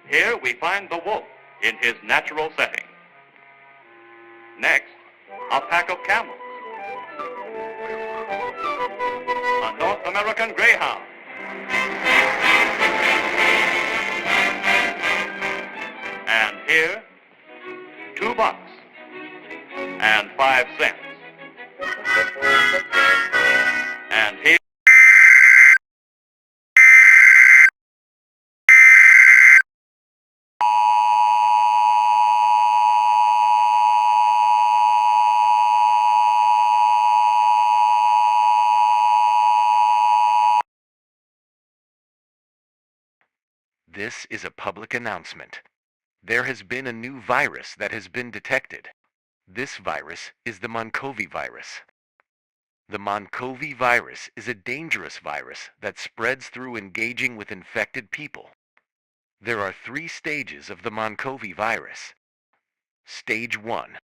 Here we find the wolf in his natural setting. Next, a pack of camels. A North American greyhound. And here, $2 and 5 cents. And here, This is a public announcement. There has been a new virus that has been detected. This virus is the Moncove virus. The Moncove virus is a dangerous virus that spreads through engaging with infected people. There are 3 stages of the Moncove virus. Stage 1.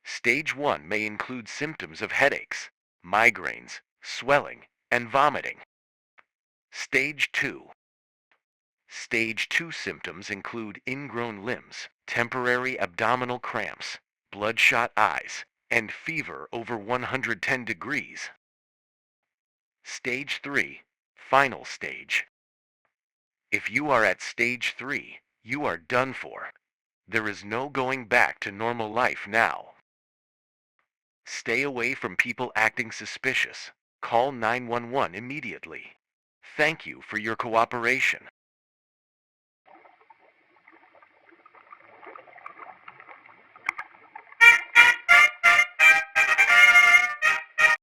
Stage 1 may include symptoms of headaches, migraines, swelling, and vomiting. Stage 2. Stage 2 symptoms include ingrown limbs, temporary abdominal cramps, bloodshot eyes, and fever over 110 degrees. Stage 3, final stage. If you are at stage 3, you are done for. There is no going back to normal life now. Stay away from people acting suspicious. Call 911 immediately. Thank you for your cooperation.